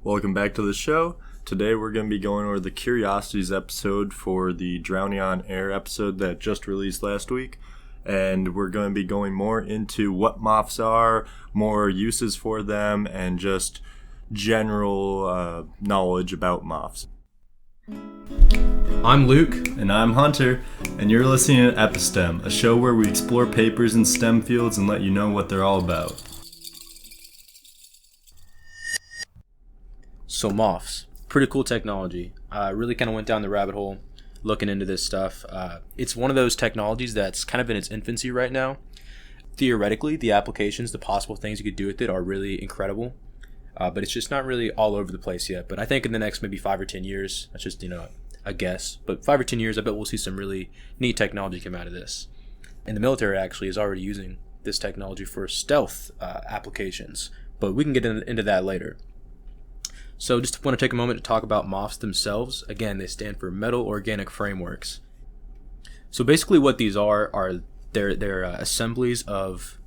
Welcome back to the show. Today we're going to be going over the Curiosities episode for the Drowning on Air episode that just released last week. And we're going to be going more into what MOFs are, more uses for them, and just general knowledge about MOFs. I'm Luke. And I'm Hunter. And you're listening to Epistem, a show where we explore papers in STEM fields and let you know what they're all about. So MOFs, pretty cool technology. Really kind of went down the rabbit hole looking into this stuff. It's one of those technologies that's kind of in its infancy right now. Theoretically, the applications, the possible things you could do with it are really incredible, but it's just not really all over the place yet. But I think in the next maybe 5 or 10 years, that's just, a guess, but 5 or 10 years, I bet we'll see some really neat technology come out of this. And the military actually is already using this technology for stealth applications, but we can get into that later. So just want to take a moment to talk about MOFs themselves. Again, they stand for Metal Organic Frameworks. So basically what these are they're assemblies of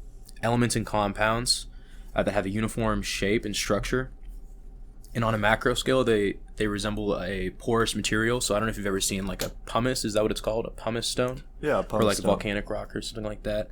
elements and compounds that have a uniform shape and structure. And on a macro scale, they resemble a porous material. So I don't know if you've ever seen like a pumice. Is that what it's called? A pumice stone? Yeah, a pumice or like stone. A volcanic rock or something like that.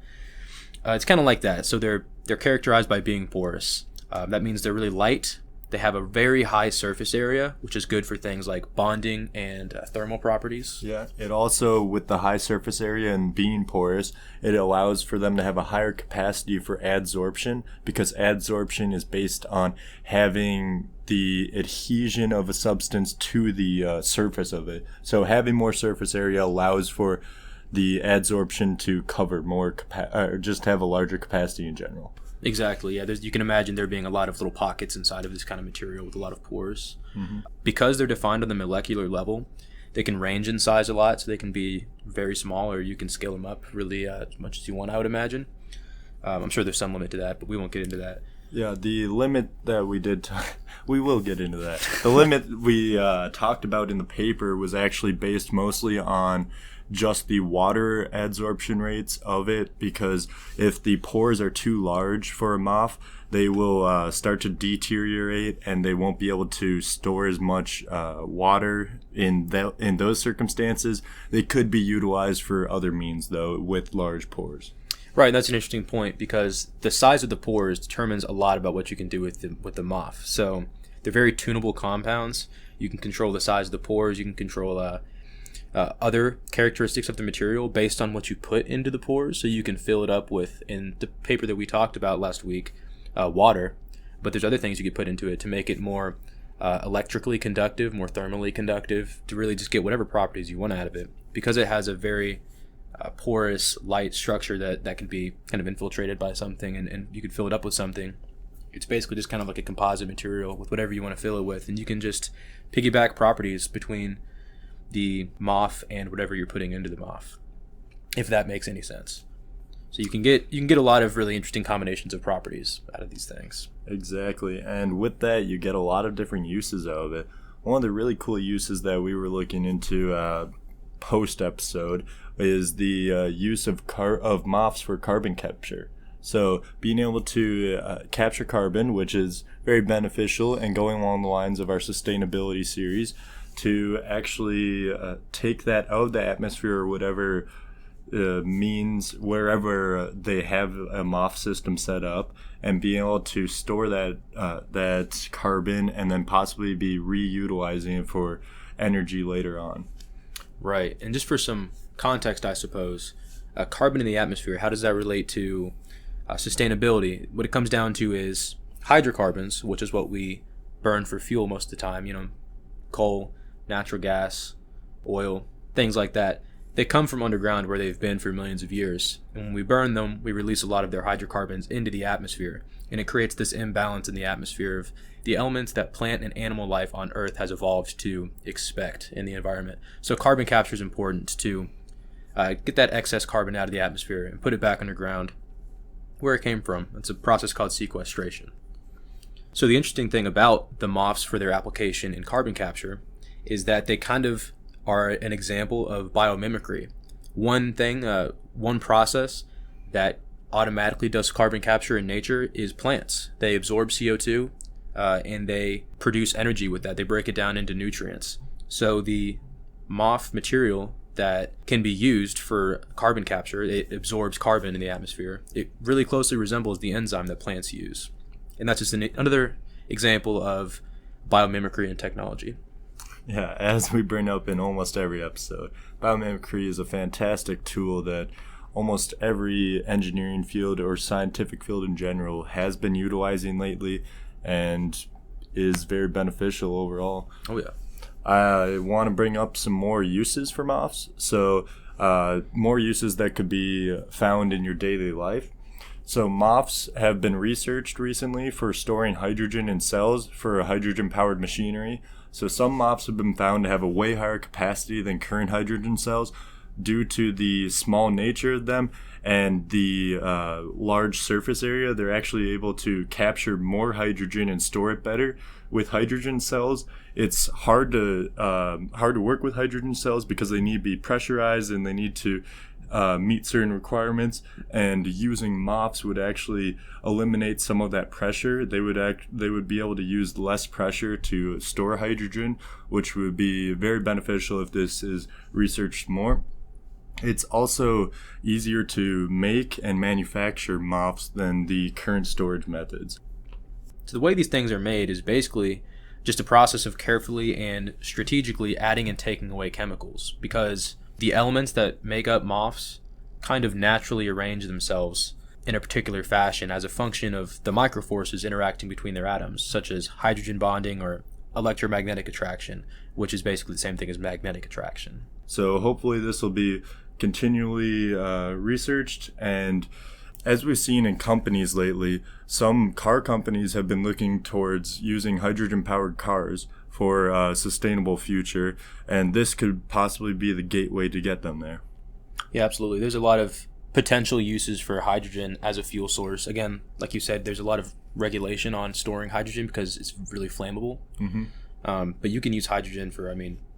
It's kind of like that. So they're characterized by being porous. That means they're really light. They have a very high surface area, which is good for things like bonding and thermal properties. Yeah, it also, with the high surface area and being porous, it allows for them to have a higher capacity for adsorption, because adsorption is based on having the adhesion of a substance to the surface of it. So having more surface area allows for the adsorption to cover more, or just have a larger capacity in general. Exactly, yeah. You can imagine there being a lot of little pockets inside of this kind of material with a lot of pores. Mm-hmm. Because they're defined on the molecular level, they can range in size a lot, so they can be very small, or you can scale them up really as much as you want, I would imagine. I'm sure there's some limit to that, but we won't get into that. Yeah, the limit that we did, we will get into that. The limit we talked about in the paper was actually based mostly on just the water adsorption rates of it, because if the pores are too large for a MOF, they will start to deteriorate and they won't be able to store as much water in those circumstances. They could be utilized for other means, though, with large pores. Right, that's an interesting point, because the size of the pores determines a lot about what you can do with the MOF. So they're very tunable compounds. You can control the size of the pores. You can control other characteristics of the material based on what you put into the pores. So you can fill it up with, in the paper that we talked about last week, water. But there's other things you could put into it to make it more electrically conductive, more thermally conductive, to really just get whatever properties you want out of it. Because it has a very porous, light structure that can be kind of infiltrated by something, and you could fill it up with something. It's basically just kind of like a composite material with whatever you want to fill it with, and you can just piggyback properties between the MOF and whatever you're putting into the MOF, if that makes any sense. So you can get a lot of really interesting combinations of properties out of these things. Exactly, and with that you get a lot of different uses out of it. One of the really cool uses that we were looking into post episode is the use of MOFs for carbon capture. So being able to capture carbon, which is very beneficial, and going along the lines of our sustainability series, to actually take that out of the atmosphere or whatever means, wherever they have a MOF system set up, and being able to store that carbon and then possibly be reutilizing it for energy later on. Right, and just for some context, I suppose, carbon in the atmosphere, how does that relate to sustainability? What it comes down to is hydrocarbons, which is what we burn for fuel most of the time, coal, natural gas, oil, things like that. They come from underground where they've been for millions of years. And when we burn them, we release a lot of their hydrocarbons into the atmosphere. And it creates this imbalance in the atmosphere of the elements that plant and animal life on Earth has evolved to expect in the environment. So carbon capture is important to get that excess carbon out of the atmosphere and put it back underground where it came from. It's a process called sequestration. So the interesting thing about the MOFs for their application in carbon capture is that they kind of are an example of biomimicry. One process that automatically does carbon capture in nature is plants. They absorb CO2, and they produce energy with that. They break it down into nutrients. So the MOF material that can be used for carbon capture, it absorbs carbon in the atmosphere. It really closely resembles the enzyme that plants use. And that's just another example of biomimicry and technology. Yeah, as we bring up in almost every episode, biomimicry is a fantastic tool that almost every engineering field or scientific field in general has been utilizing lately and is very beneficial overall. Oh, yeah. I want to bring up some more uses for MOFs. So, more uses that could be found in your daily life. So, MOFs have been researched recently for storing hydrogen in cells for hydrogen-powered machinery. So, some MOFs have been found to have a way higher capacity than current hydrogen cells due to the small nature of them and the large surface area. They're actually able to capture more hydrogen and store it better. With hydrogen cells, it's hard to work with hydrogen cells because they need to be pressurized and they need to meet certain requirements. And using MOFs would actually eliminate some of that pressure. They would be able to use less pressure to store hydrogen, which would be very beneficial if this is researched more. It's also easier to make and manufacture MOFs than the current storage methods. So the way these things are made is basically just a process of carefully and strategically adding and taking away chemicals, because the elements that make up MOFs kind of naturally arrange themselves in a particular fashion as a function of the microforces interacting between their atoms, such as hydrogen bonding or electromagnetic attraction, which is basically the same thing as magnetic attraction. So hopefully this will be continually researched, and as we've seen in companies lately, some car companies have been looking towards using hydrogen-powered cars for a sustainable future, and this could possibly be the gateway to get them there. Yeah, absolutely. There's a lot of potential uses for hydrogen as a fuel source. Again, like you said, there's a lot of regulation on storing hydrogen because it's really flammable. Mm-hmm. But you can use hydrogen for,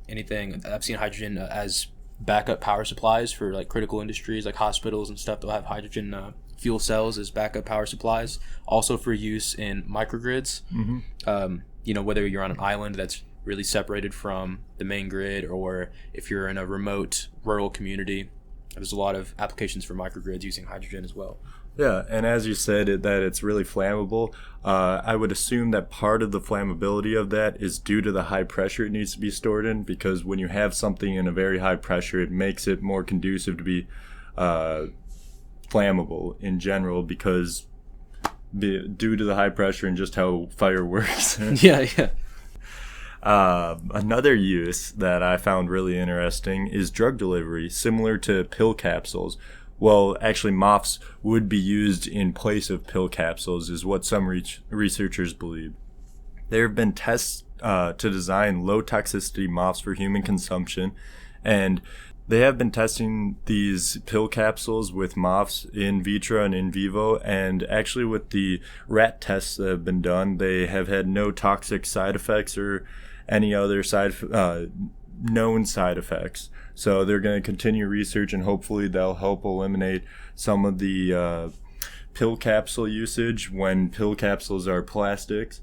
anything. I've seen hydrogen as backup power supplies for like critical industries, like hospitals and stuff. They'll have hydrogen fuel cells as backup power supplies. Also for use in microgrids. Mm-hmm. Whether you're on an island that's really separated from the main grid, or if you're in a remote rural community, there's a lot of applications for microgrids using hydrogen as well. Yeah, and as you said, that it's really flammable. I would assume that part of the flammability of that is due to the high pressure it needs to be stored in, because when you have something in a very high pressure, it makes it more conducive to be flammable in general, because due to the high pressure and just how fire works. Yeah. Another use that I found really interesting is drug delivery, similar to pill capsules. Well, actually, MOFs would be used in place of pill capsules, is what some researchers believe. There have been tests to design low toxicity MOFs for human consumption, and they have been testing these pill capsules with MOFs in vitro and in vivo, and actually with the rat tests that have been done, they have had no toxic side effects or any other known side effects. So they're going to continue research, and hopefully they'll help eliminate some of the pill capsule usage when pill capsules are plastics.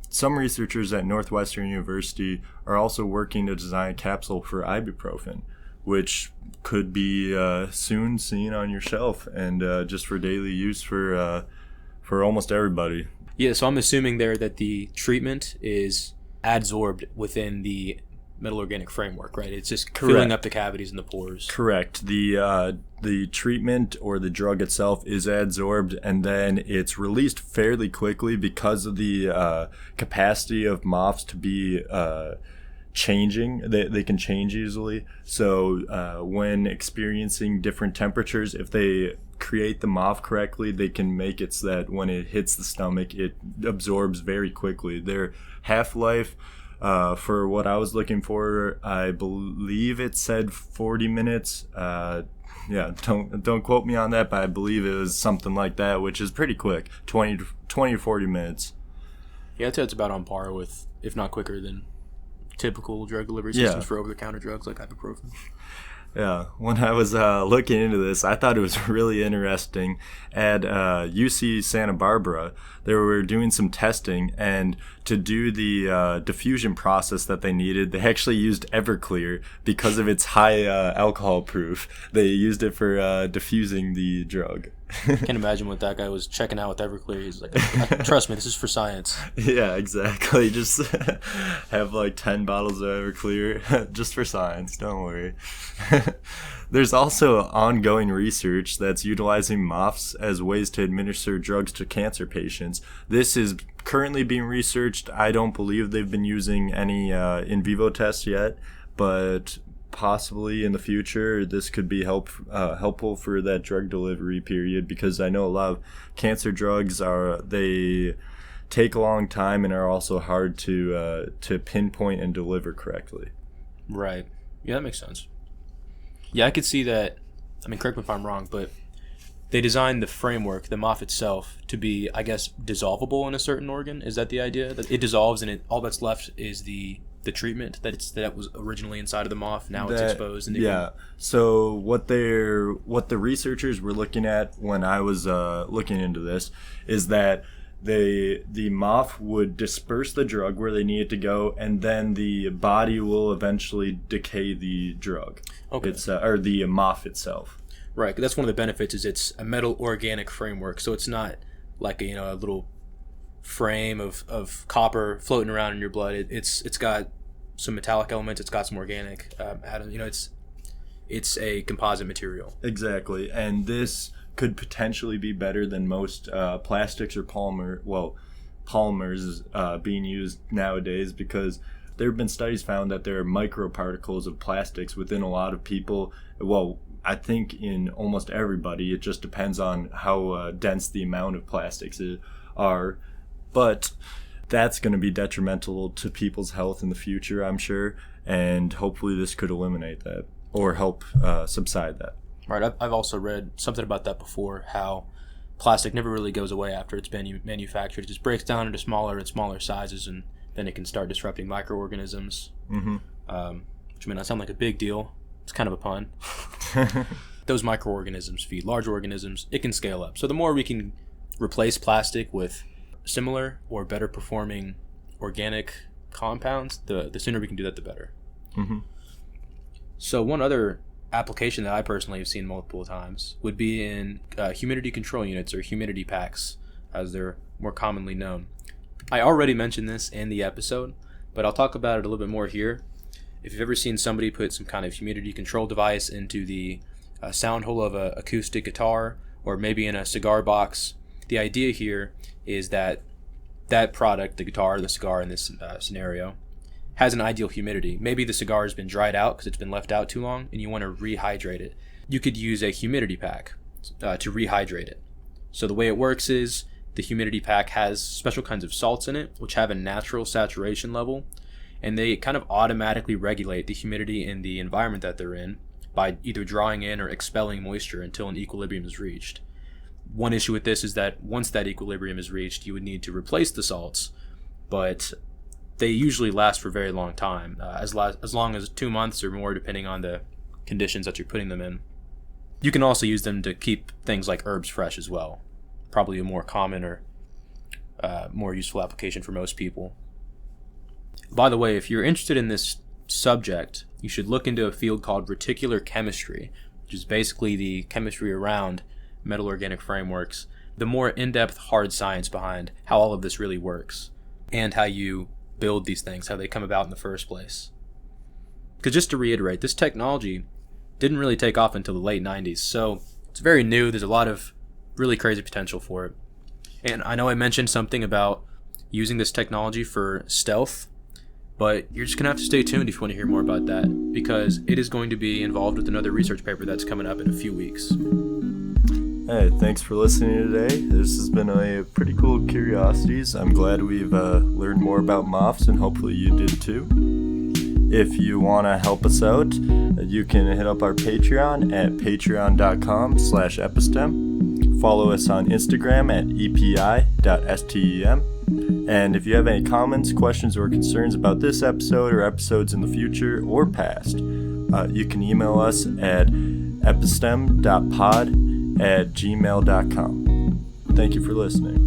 Some researchers at Northwestern University are also working to design a capsule for ibuprofen, which could be soon seen on your shelf and just for daily use for almost everybody. Yeah, so I'm assuming there that the treatment is adsorbed within the metal organic framework, right? It's just filling up the cavities and the pores. Correct. The treatment or the drug itself is adsorbed, and then it's released fairly quickly because of the capacity of MOFs to be changing. They can change easily. So when experiencing different temperatures, if they create the MOF correctly, they can make it so that when it hits the stomach, it absorbs very quickly. Their half-life, for what I was looking for, I believe it said 40 minutes. Don't quote me on that, but I believe it was something like that, which is pretty quick, 20 to 40 minutes. Yeah, I'd say it's about on par with, if not quicker than, typical drug delivery systems for over-the-counter drugs like ibuprofen. Yeah, when I was looking into this, I thought it was really interesting. At UC Santa Barbara, they were doing some testing, and to do the diffusion process that they needed, they actually used Everclear because of its high alcohol proof. They used it for diffusing the drug. Can't imagine what that guy was checking out with Everclear. He's like, trust me, this is for science. Yeah, exactly. Just have like 10 bottles of Everclear just for science. Don't worry. There's also ongoing research that's utilizing MOFs as ways to administer drugs to cancer patients. This is currently being researched. I don't believe they've been using any in vivo tests yet, but possibly in the future this could be helpful for that drug delivery period, because I know a lot of cancer drugs they take a long time and are also hard to pinpoint and deliver correctly. Right. Yeah, that makes sense. Yeah, I could see that. I mean, correct me if I'm wrong, but they designed the framework, the MOF itself, to be, I guess, dissolvable in a certain organ. Is that the idea? That it dissolves and all that's left is the treatment that was originally inside of the MOF. Now it's exposed. And yeah. So what the researchers were looking at when I was looking into this is that the MOF would disperse the drug where they need it to go, and then the body will eventually decay the drug. Okay. It's or the MOF itself. Right. That's one of the benefits. Is it's a metal organic framework, so it's not like a little frame of copper floating around in your blood. It's got some metallic elements. It's got some organic atoms. It's a composite material. Exactly, and this could potentially be better than most plastics or polymers being used nowadays, because there have been studies found that there are microparticles of plastics within a lot of people. Well, I think in almost everybody. It just depends on how dense the amount of plastics are. But that's going to be detrimental to people's health in the future, I'm sure. And hopefully this could eliminate that or help subside that. Right. I've also read something about that before, how plastic never really goes away after it's been manufactured. It just breaks down into smaller and smaller sizes, and then it can start disrupting microorganisms. Mm-hmm. Which may not sound like a big deal. It's kind of a pun. Those microorganisms feed large organisms. It can scale up. So the more we can replace plastic with similar or better performing organic compounds, the sooner we can do that, the better. Mm-hmm. So one other application that I personally have seen multiple times would be in humidity control units, or humidity packs, as they're more commonly known. I already mentioned this in the episode, but I'll talk about it a little bit more here. If you've ever seen somebody put some kind of humidity control device into the sound hole of an acoustic guitar, or maybe in a cigar box, the idea here is that that product, the guitar, the cigar in this scenario, has an ideal humidity. Maybe the cigar has been dried out because it's been left out too long and you want to rehydrate it. You could use a humidity pack to rehydrate it. So the way it works is the humidity pack has special kinds of salts in it which have a natural saturation level, and they kind of automatically regulate the humidity in the environment that they're in by either drawing in or expelling moisture until an equilibrium is reached. One issue with this is that once that equilibrium is reached, you would need to replace the salts, but they usually last for a very long time, as long as 2 months or more, depending on the conditions that you're putting them in. You can also use them to keep things like herbs fresh as well. Probably a more common or more useful application for most people. By the way, if you're interested in this subject, you should look into a field called Reticular Chemistry, which is basically the chemistry around metal organic frameworks, the more in-depth hard science behind how all of this really works, and how you build these things, how they come about in the first place. Because just to reiterate, this technology didn't really take off until the late 90s, so it's very new. There's a lot of really crazy potential for it. And I know I mentioned something about using this technology for stealth, but you're just going to have to stay tuned if you want to hear more about that, because it is going to be involved with another research paper that's coming up in a few weeks. Hey, thanks for listening today. This has been a pretty cool Curiosities. I'm glad we've learned more about MOFs, and hopefully you did too. If you want to help us out, you can hit up our Patreon at patreon.com/epistem. Follow us on Instagram at epi.stem. And if you have any comments, questions, or concerns about this episode or episodes in the future or past, you can email us at epistem.pod@gmail.com. Thank you for listening.